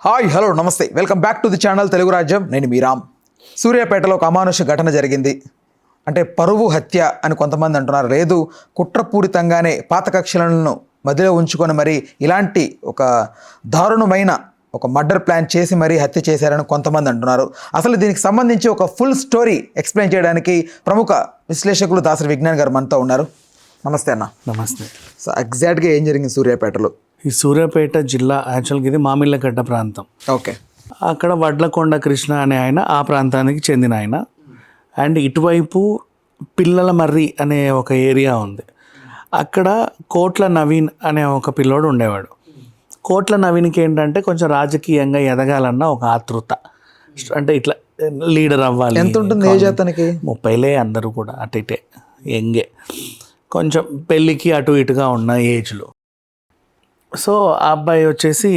Hi hello నమస్తే, welcome back to the channel Telugu రాజ్యం. నేను మీ రామ్. సూర్యాపేటలో ఒక అమానుష ఘటన జరిగింది. అంటే పరువు హత్య అని కొంతమంది అంటున్నారు. లేదు, కుట్రపూరితంగానే పాత కక్షలను మధ్యలో ఉంచుకొని మరి ఇలాంటి ఒక దారుణమైన ఒక మర్డర్ ప్లాన్ చేసి మరీ హత్య చేశారని కొంతమంది అంటున్నారు. అసలు దీనికి సంబంధించి ఒక ఫుల్ స్టోరీ ఎక్స్ప్లెయిన్ చేయడానికి ప్రముఖ విశ్లేషకులు దాసరి విజ్ఞాన్ గారు మనతో ఉన్నారు. నమస్తే అన్న. నమస్తే. సో ఎగ్జాక్ట్గా ఏం జరిగింది సూర్యాపేటలో? ఈ సూర్యాపేట జిల్లా యాక్చువల్గా ఇది మామిళ్ళగడ్డ ప్రాంతం. ఓకే. అక్కడ వడ్లకొండ కృష్ణ అనే ఆయన ఆ ప్రాంతానికి చెందిన ఆయన. అండ్ ఇటువైపు పిల్లల మర్రి అనే ఒక ఏరియా ఉంది. అక్కడ కోట్ల నవీన్ అనే ఒక పిల్లోడు ఉండేవాడు. కోట్ల నవీన్కి ఏంటంటే కొంచెం రాజకీయంగా ఎదగాలన్న ఒక ఆతృత. అంటే ఇట్లా లీడర్ అవ్వాలి. ఎంత ఉంటుంది ఏజ్ అతనికి? 30 అందరూ కూడా అటు ఇటే యంగే, కొంచెం పెళ్ళికి అటు ఇటుగా ఉన్న ఏజ్లో. సో ఆ అబ్బాయి వచ్చేసి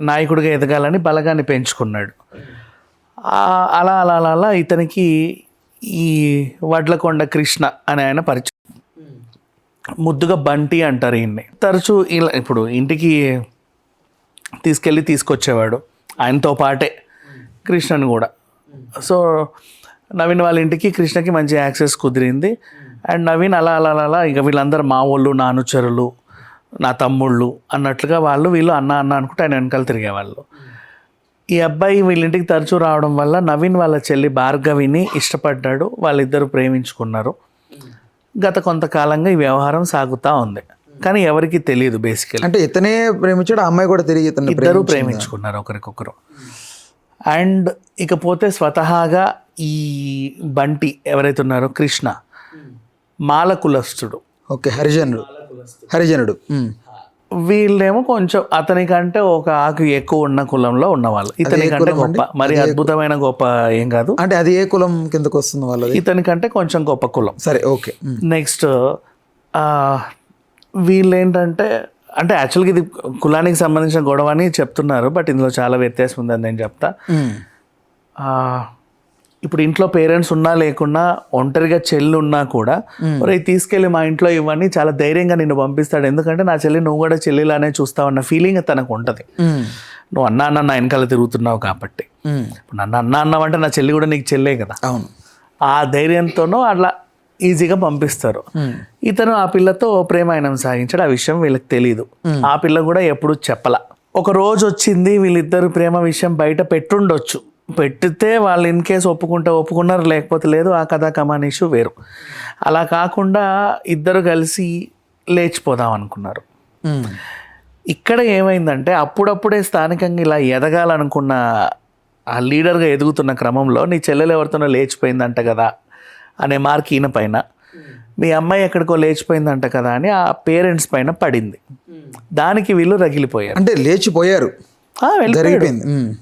నాయకుడిగా ఎదగాలని బలగాన్ని పెంచుకున్నాడు. అలా అలా అలా అలా ఇతనికి ఈ వడ్లకొండ కృష్ణ అనే ఆయన పరిచయం. ముద్దుగా బంటి అంటారు ఈయన్ని. తరచూ ఇలా ఇప్పుడు ఇంటికి తీసుకొచ్చేవాడు ఆయనతో పాటే కృష్ణని కూడా. సో నవీన్ వాళ్ళ ఇంటికి కృష్ణకి మంచి యాక్సెస్ కుదిరింది. అండ్ నవీన్ అలా అలా అలా ఇక వీళ్ళందరూ మా వాళ్ళు, నా అనుచరులు, నా తమ్ముళ్ళు అన్నట్లుగా వీళ్ళు అన్న అనుకుంటే ఆయన వెనకాల తిరిగేవాళ్ళు. ఈ అబ్బాయి వీళ్ళింటికి తరచూ రావడం వల్ల నవీన్ వాళ్ళ చెల్లి భార్గవిని ఇష్టపడ్డాడు. వాళ్ళిద్దరూ ప్రేమించుకున్నారు. గత కొంతకాలంగా ఈ వ్యవహారం సాగుతూ ఉంది. కానీ ఎవరికి తెలియదు బేసికలీ. అంటే ఇతనే ప్రేమించాడు, అమ్మాయి కూడా తిరిగి ఇద్దరు ప్రేమించుకున్నారు ఒకరికొకరు. అండ్ ఇకపోతే స్వతహాగా ఈ బంటి ఎవరైతే ఉన్నారో కృష్ణ మాల కులస్తుడు. ఓకే. హరిజనుడు. వీళ్ళేమో కొంచెం అతనికంటే ఒక ఆకు ఎక్కువ ఉన్న కులంలో ఉన్నవాళ్ళు. ఇతనికంటే గొప్ప, మరి అద్భుతమైన గొప్ప ఏం కాదు. అంటే అది ఏ కులం కిందకు వస్తుంది వాళ్ళది? ఇతనికంటే కొంచెం గొప్ప కులం. సరే, ఓకే. నెక్స్ట్ వీళ్ళేంటంటే, అంటే యాక్చువల్గా ఇది కులానికి సంబంధించిన గొడవ అని చెప్తున్నారు, బట్ ఇందులో చాలా వ్యత్యాసం ఉందని నేను చెప్తా. ఇప్పుడు ఇంట్లో పేరెంట్స్ ఉన్నా లేకున్నా, ఒంటరిగా చెల్లి ఉన్నా కూడా తీసుకెళ్ళి మా ఇంట్లో ఇవన్నీ చాలా ధైర్యంగా నిన్ను పంపిస్తాడు. ఎందుకంటే నా చెల్లి నువ్వు కూడా చెల్లిలానే చూస్తావు అన్న ఫీలింగ్ తనకు ఉంటుంది. నువ్వు అన్న నా వెనకాల తిరుగుతున్నావు కాబట్టి. ఇప్పుడు నన్ను అన్నావంటే నా చెల్లి కూడా నీకు చెల్లే కదా. అవును. ఆ ధైర్యంతోనూ అట్లా ఈజీగా పంపిస్తారు. ఇతను ఆ పిల్లతో ప్రేమాయణం సాగించాడు. ఆ విషయం వీళ్ళకి తెలీదు. ఆ పిల్ల కూడా ఎప్పుడు చెప్పలా. ఒక రోజు వచ్చింది, వీళ్ళిద్దరు ప్రేమ విషయం బయట పెట్టుండొచ్చు. పెట్టితే వాళ్ళు ఇన్ కేసు ఒప్పుకున్నారు, లేకపోతే లేదు. ఆ కథా కమాన్ ఇష్యూ వేరు. అలా కాకుండా ఇద్దరు కలిసి లేచిపోదాం అనుకున్నారు. ఇక్కడ ఏమైందంటే అప్పుడప్పుడే స్థానికంగా ఇలా ఎదగాలనుకున్న ఆ లీడర్గా ఎదుగుతున్న క్రమంలో నీ చెల్లెలు ఎవరితోనో లేచిపోయిందంట కదా అనే మార్క్ ఈయన పైన, మీ అమ్మాయి ఎక్కడికో లేచిపోయిందంట కదా అని ఆ పేరెంట్స్ పైన పడింది. దానికి వీళ్ళు రగిలిపోయారు. అంటే లేచిపోయారు,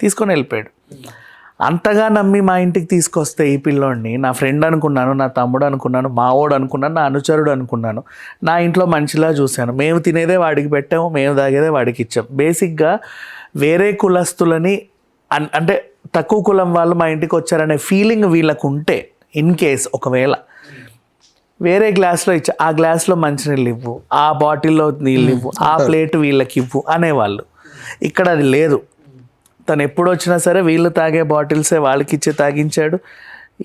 తీసుకొని వెళ్ళిపోయాడు. అంతగా నమ్మి మా ఇంటికి తీసుకొస్తే ఈ పిల్లోడిని నా ఫ్రెండ్ అనుకున్నాను, నా తమ్ముడు అనుకున్నాను, మావోడు అనుకున్నాను, నా అనుచరుడు అనుకున్నాను. నా ఇంట్లో మంచిలా చూశాను. మేము తినేదే వాడికి పెట్టాము, మేము తాగేదే వాడికి ఇచ్చాం. బేసిక్గా వేరే కులస్తులని అంటే తక్కువ కులం వాళ్ళు మా ఇంటికి వచ్చారనే ఫీలింగ్ వీళ్ళకు ఉంటే, ఇన్ కేస్ ఒకవేళ వేరే గ్లాస్లో ఇచ్చా, ఆ గ్లాస్లో మంచినీళ్ళు ఇవ్వు, ఆ బాటిల్లో నీళ్ళు ఇవ్వు, ఆ ప్లేట్ వీళ్ళకి ఇవ్వు అనేవాళ్ళు. ఇక్కడ అది లేదు. తను ఎప్పుడు వచ్చినా సరే వీళ్ళు తాగే బాటిల్సే వాళ్ళకి ఇచ్చి తాగించాడు.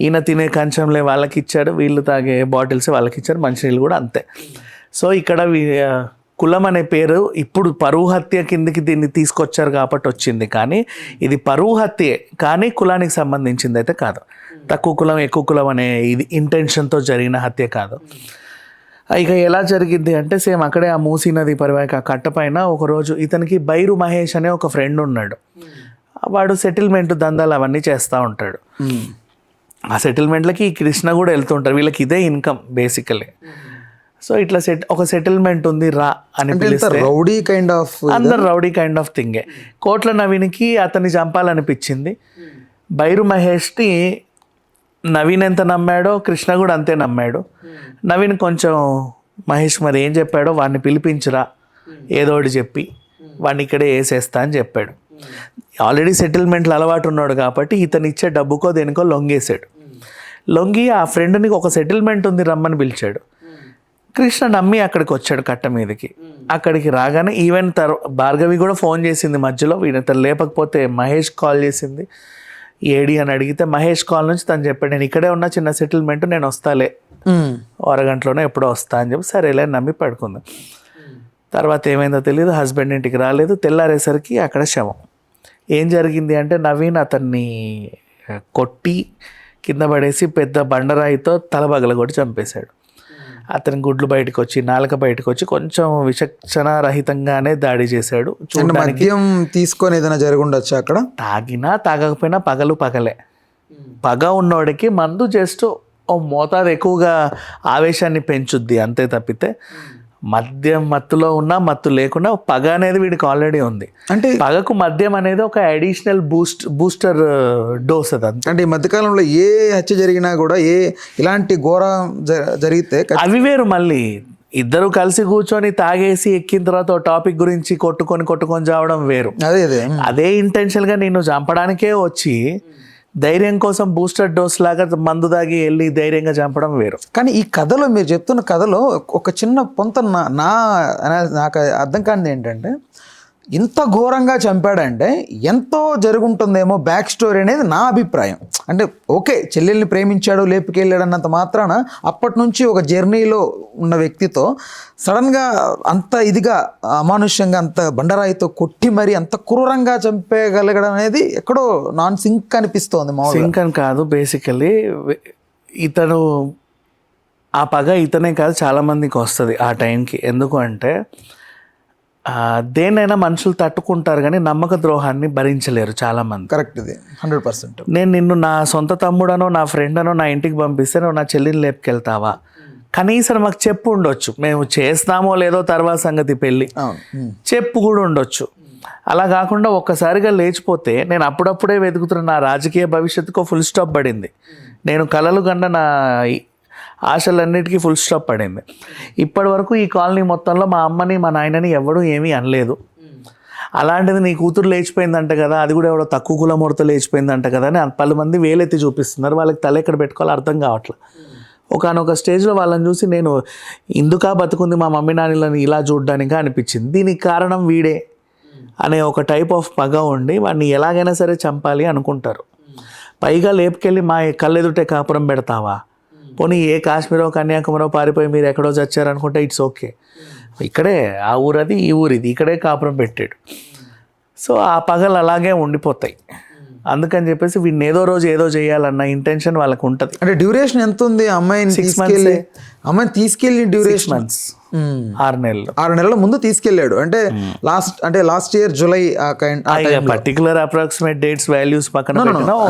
ఈయన తినే కంచంలే వాళ్ళకి ఇచ్చాడు, వీళ్ళు తాగే బాటిల్సే వాళ్ళకి ఇచ్చాడు. మంచినీళ్ళు కూడా అంతే. సో ఇక్కడ కులం అనే పేరు ఇప్పుడు పరువు హత్య కిందకి దీన్ని తీసుకొచ్చారు కాబట్టి వచ్చింది. కానీ ఇది పరువు హత్యే, కానీ కులానికి సంబంధించింది అయితే కాదు. తక్కువ కులం ఎక్కువ కులం అనే ఇది ఇంటెన్షన్తో జరిగిన హత్య కాదు. ఇక ఎలా జరిగింది అంటే సేమ్ అక్కడే ఆ మూసీ నది పరివాహక ఆ కట్టపైన ఒకరోజు ఇతనికి బైరు మహేష్ అనే ఒక ఫ్రెండ్ ఉన్నాడు. వాడు సెటిల్మెంట్ దందాలు అవన్నీ చేస్తూ ఉంటాడు. ఆ సెటిల్మెంట్లకి ఈ కృష్ణ కూడా వెళ్తూ ఉంటారు. వీళ్ళకి ఇదే ఇన్కమ్ బేసికలీ. సో ఇట్లా ఒక సెటిల్మెంట్ ఉంది రా అని పిలిస్తే రౌడీ కైండ్ ఆఫ్, అందరు రౌడీ కైండ్ ఆఫ్ థింగే. కోట్ల నవీన్కి అతన్ని చంపాలనిపించింది. బైరు మహేష్ని నవీన్ ఎంత నమ్మాడో కృష్ణ కూడా అంతే నమ్మాడు. నవీన్ కొంచెం మహేష్ మరి ఏం చెప్పాడో వాడిని పిలిపించురా ఏదో ఒకటి చెప్పి వాడిని ఇక్కడే వేసేస్తా అని చెప్పాడు. ఆల్రెడీ సెటిల్మెంట్లు అలవాటు ఉన్నాడు కాబట్టి ఇతను ఇచ్చే డబ్బుకో దేనికో లొంగేశాడు. లొంగి ఆ ఫ్రెండ్ని ఒక సెటిల్మెంట్ ఉంది రమ్మని పిలిచాడు. కృష్ణ నమ్మి అక్కడికి వచ్చాడు కట్ట మీదకి. అక్కడికి రాగానే ఈవెన్ భార్గవి కూడా ఫోన్ చేసింది మధ్యలో, తను లేపకపోతే మహేష్ కాల్ చేసింది ఏడి అని అడిగితే మహేష్ కాల్ నుంచి తను చెప్పాడు నేను ఇక్కడే ఉన్న, చిన్న సెటిల్మెంట్, నేను వస్తాలే అరగంటలోనే ఎప్పుడో వస్తా అని చెప్పి సరేలే నమ్మి పడుకుంది. తర్వాత ఏమైందో తెలియదు, హస్బెండ్ ఇంటికి రాలేదు. తెల్లారేసరికి అక్కడ శవం. ఏం జరిగింది అంటే నవీన్ అతన్ని కొట్టి కింద పడేసి పెద్ద బండరాయితో తలబగలగొట్టి చంపేశాడు. అతని గుడ్లు బయటకు వచ్చి, నాలుక బయటకు వచ్చి, కొంచెం విచక్షణ రహితంగానే దాడి చేశాడు. మద్యం తీసుకొని ఏదైనా జరిగి ఉండొచ్చు అక్కడ. తాగినా తాగకపోయినా పగలే. పగ ఉన్నోడికి మందు జస్ట్ ఓ మోతాదు ఎక్కువగా ఆవేశాన్ని పెంచుద్ది అంతే తప్పితే మద్యం మత్తులో ఉన్నా మత్తు లేకుండా పగ అనేది వీడికి ఆల్రెడీ ఉంది. అంటే పగకు మద్యం అనేది ఒక అడిషనల్ బూస్టర్ డోస్ అదంతా. అంటే ఈ మధ్యకాలంలో ఏ హత్య జరిగినా కూడా ఇలాంటి ఘోరం జరిగితే అవి వేరు. మళ్ళీ ఇద్దరు కలిసి కూర్చొని తాగేసి ఎక్కిన తర్వాత టాపిక్ గురించి కొట్టుకొని చావడం వేరు. అదే ఇంటెన్షన్గా నిన్ను చంపడానికే వచ్చి ధైర్యం కోసం బూస్టర్ డోస్ లాగా మందు దాగి వెళ్ళి ధైర్యంగా చంపడం వేరు. కానీ ఈ కథలో మీరు చెప్తున్న కథలో ఒక చిన్న పొంత నాకు అర్థం కానిది ఏంటంటే, ఇంత ఘోరంగా చంపాడంటే ఎంతో జరుగుంటుందేమో బ్యాక్ స్టోరీ అనేది నా అభిప్రాయం. అంటే ఓకే, చెల్లెల్ని ప్రేమించాడు, లేపుకెళ్ళాడు అన్నంత మాత్రాన అప్పటి నుంచి ఒక జర్నీలో ఉన్న వ్యక్తితో సడన్గా అంత ఇదిగా అమానుష్యంగా అంత బండరాయితో కొట్టి మరి అంత క్రూరంగా చంపేయగలగడం అనేది ఎక్కడో నాన్ సింక్ అనిపిస్తోంది. సింక్ అని కాదు, బేసికలీ ఇతను ఆ పగ ఇతనే కాదు చాలామందికి వస్తుంది ఆ టైంకి. ఎందుకు అంటే దేన్నైనా మనుషులు తట్టుకుంటారు కానీ నమ్మక ద్రోహాన్ని భరించలేరు చాలామంది. కరెక్ట్, ఇది 100%. నేను నిన్ను నా సొంత తమ్ముడనో నా ఫ్రెండ్ అనో నా ఇంటికి పంపిస్తే నువ్వు నా చెల్లిని లేపుకెళ్తావా? కనీసం మాకు చెప్పు ఉండొచ్చు, మేము చేస్తామో లేదో తర్వాత సంగతి పెళ్ళి చెప్పు కూడా ఉండొచ్చు. అలా కాకుండా ఒక్కసారిగా లేచిపోతే నేను అప్పుడప్పుడే వెతుకుతున్న నా రాజకీయ భవిష్యత్తుకు ఫుల్ స్టాప్ పడింది. నేను కలలు కన్న నా ఆశలన్నిటికీ ఫుల్ స్టాప్ పడింది. ఇప్పటి వరకు ఈ కాలనీ మొత్తంలో మా అమ్మని మా నాయనని ఎవడూ ఏమీ అనలేదు. అలాంటిది నీ కూతురు లేచిపోయిందంట కదా, అది కూడా ఎవడో తక్కువ కులమూర్త లేచిపోయిందంట కదా అని 10 మంది వేలెత్తి చూపిస్తున్నారు. వాళ్ళకి తల ఎక్కడ పెట్టుకోవాలో అర్థం కావట్లేదు. ఒకనొక స్టేజ్లో వాళ్ళని చూసి నేను ఇందుకా బతుకుంది మా మమ్మీ నాన్నలని ఇలా చూడడానికి అనిపించింది. దీనికి కారణం వీడే అనే ఒక టైప్ ఆఫ్ పగ ఉండి వాడిని ఎలాగైనా సరే చంపాలి అనుకుంటారు. పైగా లేపుకెళ్ళి మా కళ్ళెదుటే కాపురం పెడతావా? పోనీ ఏ కాశ్మీరో కన్యాకుమారో పారిపోయి మీరు ఎక్కడో చచ్చారనుకుంటే ఇట్స్ ఓకే. ఇక్కడే ఆ ఊరది ఈ ఊరిది, ఇక్కడే కాపురం పెట్టాడు. సో ఆ పగలు అలాగే ఉండిపోతాయి. అందుకని చెప్పేసి వీడిని ఏదో రోజు ఏదో చేయాలన్న ఇంటెన్షన్ వాళ్ళకు ఉంటుంది. అంటే డ్యూరేషన్ ఎంత ఉంది అమ్మాయిని తీసుకెళ్ళి డ్యూరేషన్ మంత్స్, 6 నెలలు. 6 నెలల ముందు తీసుకెళ్ళాడు అంటే last year July. Particular approximate dates values పక్కన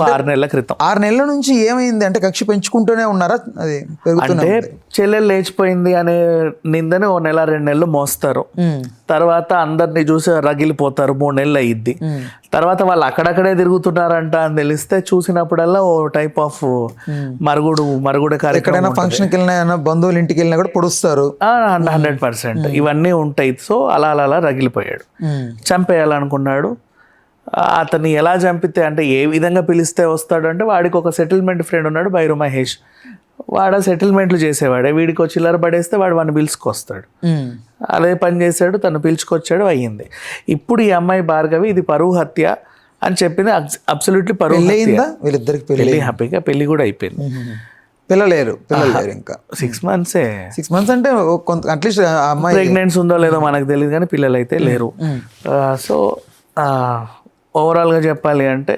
6 నెలల క్రితం. 6 నెలల నుంచి ఏమైంది అంటే కక్ష పెంచుకుంటూనే ఉన్నారా? అది అంటే చెల్లెలు లేచిపోయింది అనే నిందని 1 నెల 2 నెలలు మోస్తారు. తర్వాత అందరినీ చూసి రగిలిపోతారు. 3 నెలలు అయ్యిద్ది. తర్వాత వాళ్ళు అక్కడక్కడే తిరుగుతున్నారంట అని తెలిస్తే చూసినప్పుడల్లా ఓ టైప్ ఆఫ్ మరుగుడు ఎక్కడైనా ఫంక్షన్కి వెళ్ళినా బంధువులు ఇంటికి వెళ్ళినా కూడా పొడుస్తారు. 100% ఇవన్నీ ఉంటాయి. సో అలా రగిలిపోయాడు. చంపేయాలనుకున్నాడు. అతన్ని ఎలా చంపితే అంటే ఏ విధంగా పిలిస్తే వస్తాడు అంటే వాడికి ఒక సెటిల్మెంట్ ఫ్రెండ్ ఉన్నాడు బైరు మహేష్. వాడు సెటిల్మెంట్లు చేసేవాడే. వీడికి వచ్చి చిల్లర పడేస్తే వాడు వాడిని పిలుచుకొస్తాడు. అదే పని చేశాడు, తను పిలుచుకొచ్చాడు, అయ్యింది. ఇప్పుడు ఈ అమ్మాయి భార్గవి ఇది పరువు హత్య అని చెప్పింది. అబ్సల్యూట్లీ పరువు హత్య. వీళ్ళిద్దరికి పెళ్లి హ్యాపీగా పెళ్లి కూడా అయిపోయింది. పిల్లలు లేరు ఇంకా 6 months. 6 months అంటే అట్లీస్ట్ అమ్మాయి ప్రెగ్నెన్సీ ఉందో లేదో మనకు తెలియదు కానీ పిల్లలు అయితే లేరు. సో ఓవరాల్గా చెప్పాలి అంటే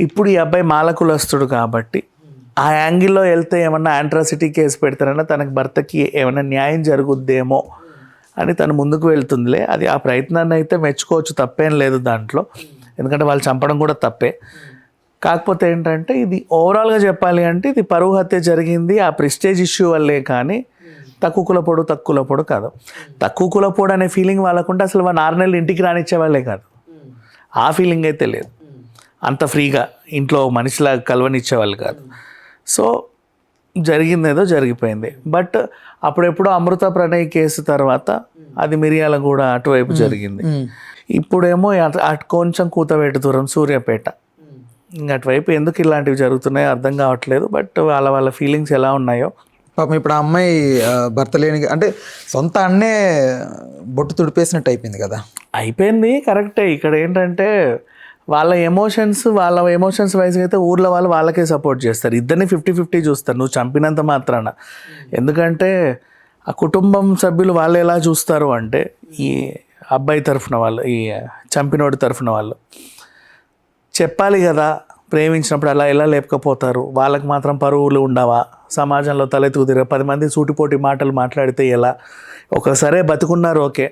ఇప్పుడు ఈ అబ్బాయి మాలకులస్తుడు కాబట్టి ఆ యాంగిల్లో వెళ్తే ఏమన్నా యాంట్రాసిటీ కేసు పెడతారన్నా తనకు భర్తకి ఏమైనా న్యాయం జరుగుద్దేమో అని తను ముందుకు వెళ్తుందిలే. అది ఆ ప్రయత్నాన్ని అయితే మెచ్చుకోవచ్చు, తప్పేం లేదు దాంట్లో. ఎందుకంటే వాళ్ళు చంపడం కూడా తప్పే. కాకపోతే ఏంటంటే ఇది ఓవరాల్గా చెప్పాలి అంటే ఇది పరువు హత్య జరిగింది ఆ ప్రెస్టేజ్ ఇష్యూ వల్లే, కానీ తక్కువ కులపోడు కాదు. తక్కువ కులపోడు అనే ఫీలింగ్ వాళ్ళకుంటే అసలు 6 నెలలు ఇంటికి రానిచ్చే వాళ్ళే కాదు. ఆ ఫీలింగ్ అయితే లేదు. అంత ఫ్రీగా ఇంట్లో మనిషిలా కలవనిచ్చేవాళ్ళు కాదు. సో జరిగిందేదో జరిగిపోయింది. బట్ అప్పుడెప్పుడో అమృత ప్రణయ్ కేసు తర్వాత అది మిర్యాలగూడ అటువైపు జరిగింది. ఇప్పుడేమో అటు కొంచెం కూతవేటు దూరం సూర్యాపేట. అటువైపు ఎందుకు ఇలాంటివి జరుగుతున్నాయో అర్థం కావట్లేదు. బట్ వాళ్ళ ఫీలింగ్స్ ఎలా ఉన్నాయో పాపం ఇప్పుడు ఆ అమ్మాయి భర్త లేని అంటే సొంత అన్నే బొట్టు తుడిపేసినట్టు అయిపోయింది కదా. అయిపోయింది కరెక్టే. ఇక్కడ ఏంటంటే వాళ్ళ ఎమోషన్స్ వైజ్గా అయితే ఊర్లో వాళ్ళు వాళ్ళకే సపోర్ట్ చేస్తారు. ఇద్దరిని 50-50 చూస్తారు నువ్వు చంపినంత మాత్రాన. ఎందుకంటే ఆ కుటుంబం సభ్యులు వాళ్ళు ఎలా చూస్తారు అంటే ఈ అబ్బాయి తరఫున వాళ్ళు, ఈ చంపినోడి తరఫున వాళ్ళు చెప్పాలి కదా, ప్రేమించినప్పుడు అలా ఎలా లేపకపోతారు, వాళ్ళకి మాత్రం పరువులు ఉండవా, సమాజంలో తలెత్తుకు తిరగ 10 మంది సూటిపోటి మాటలు మాట్లాడితే ఎలా, ఒకసారే బతుకున్నారు ఓకే,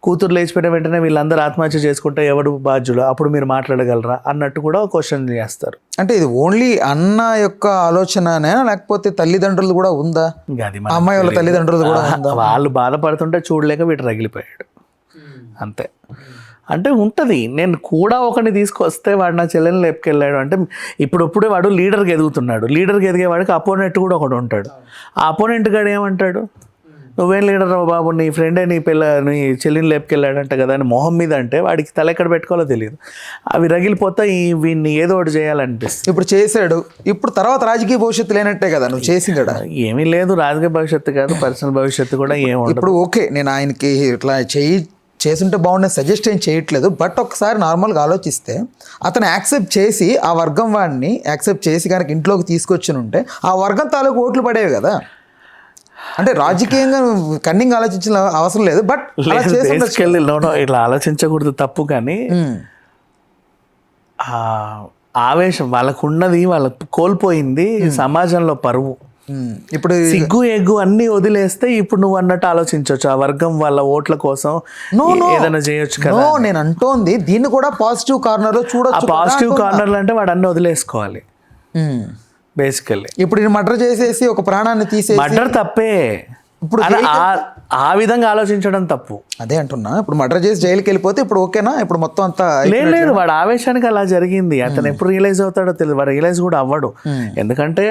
కూతురు లేచిపోయిన వెంటనే వీళ్ళందరూ ఆత్మహత్య చేసుకుంటే ఎవడు బాధ్యులు, అప్పుడు మీరు మాట్లాడగలరా అన్నట్టు కూడా క్వశ్చన్ చేస్తారు. అంటే ఇది ఓన్లీ అన్న యొక్క ఆలోచననే లేకపోతే తల్లిదండ్రులు కూడా ఉందా? అది ఆ అమ్మాయి వాళ్ళ తల్లిదండ్రులు కూడా ఉందా? వాళ్ళు బాధపడుతుంటే చూడలేక వీడు రగిలిపోయాడు అంతే. అంటే ఉంటుంది, నేను కూడా ఒకరిని తీసుకొస్తే వాడు నా చెల్లెని లేపుకెళ్ళాడు అంటే ఇప్పుడే వాడు లీడర్కి ఎదుగుతున్నాడు. లీడర్కి ఎదిగేవాడికి అపోనెంట్ కూడా ఒకడు ఉంటాడు. ఆ అపోనెంట్ గాడు ఏమంటాడు, నువ్వేం లీడర్ రావు బాబు, నీ ఫ్రెండే నీ చెల్లిని లేపుకెళ్ళాడంట కదా అని మొహం మీద అంటే వాడికి తల ఎక్కడ పెట్టుకోవాలో తెలియదు. అవి రగిలిపోతే వీడిని ఏదో ఒకటి చేయాలనిపిస్తుంది. ఇప్పుడు చేశాడు, ఇప్పుడు తర్వాత రాజకీయ భవిష్యత్తు లేనట్టే కదా నువ్వు చేసింది కదా. ఏమీ లేదు, రాజకీయ భవిష్యత్తు కాదు, పర్సనల్ భవిష్యత్తు కూడా ఏమి. ఇప్పుడు ఓకే, నేను ఆయనకి ఇట్లా చేసుంటే బాగుండే సజెస్ట్ ఏం చేయట్లేదు, బట్ ఒకసారి నార్మల్గా ఆలోచిస్తే అతను యాక్సెప్ట్ చేసి ఆ వర్గం వాడిని యాక్సెప్ట్ చేసి కనుక ఇంట్లోకి తీసుకొచ్చి ఉంటే ఆ వర్గం తాలూకు ఓట్లు పడేవి కదా. అంటే రాజకీయంగా కన్నింగ్ ఆలోచించిన అవసరం లేదు, బట్ ఇట్లా ఆలోచించకూడదు తప్పు. కానీ ఆవేశం వాళ్ళకున్నది, వాళ్ళకు కోల్పోయింది సమాజంలో పరువు, ఇప్పుడు సిగ్గు ఎగ్గు అన్ని వదిలేస్తే ఇప్పుడు నువ్వు అన్నట్టు ఆలోచించవచ్చు, ఆ వర్గం వాళ్ళ ఓట్ల కోసం ఏదైనా చేయొచ్చు కదా. నేను అంటోంది దీన్ని కూడా పాజిటివ్ కార్నర్ లో చూడొచ్చు. పాజిటివ్ కార్నర్లు అంటే వాడు అన్ని వదిలేసుకోవాలి బేసికల్లీ. ఇప్పుడు మర్డర్ చేసేసి ఒక ప్రాణాన్ని తీసేసి, మర్డర్ తప్పే, ఇప్పుడు ఆ విధంగా ఆలోచించడం తప్పు. అదే అంటున్నా, ఇప్పుడు మర్డర్ చేసి జైలుకి వెళ్ళిపోతే ఇప్పుడు ఓకేనా, ఇప్పుడు మొత్తం అంతా లేదు. వాడు ఆవేశానికి అలా జరిగింది, అతను ఎప్పుడు రియలైజ్ అవుతాడో తెలియదు, వాడు రియలైజ్ కూడా అవ్వడు. ఎందుకంటే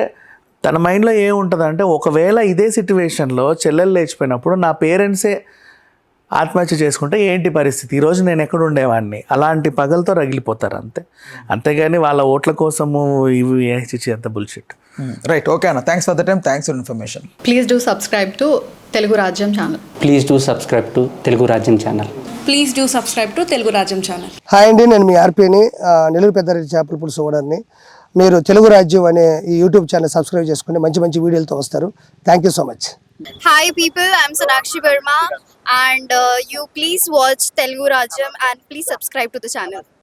తన మైండ్లో ఏముంటుంది అంటే ఒకవేళ ఇదే సిచ్యువేషన్లో చెల్లెలు లేచిపోయినప్పుడు నా పేరెంట్సే ఆత్మహత్య చేసుకుంటే ఏంటి పరిస్థితి, ఈరోజు నేను ఎక్కడ ఉండేవాడిని, అలాంటి పగలతో రగిలిపోతారు అంతే. అంతేగాని వాళ్ళ ఓట్ల కోసము ఇవి అంత బుల్షిట్. రైట్, ఓకే అన్న, thanks for the time, thanks for information. Please do subscribe to Telugu Rajyam channel. Please do subscribe to Telugu Rajyam channel. Please do subscribe to Telugu Rajyam channel. Hi అండి, నేను మీ ఆర్పీని, నెల్లూరు పెద్దారెడ్డి చేపల పులుసు ఓనర్ని. మీరు తెలుగు రాజ్యం అనే ఈ యూట్యూబ్ ఛానల్ సబ్స్క్రైబ్ చేసుకుని మంచి మంచి వీడియోలతో వస్తారు. Thank you so much. Hi people, I'm Sonakshi Verma and you please watch Telugu Rajyam and please subscribe to the channel.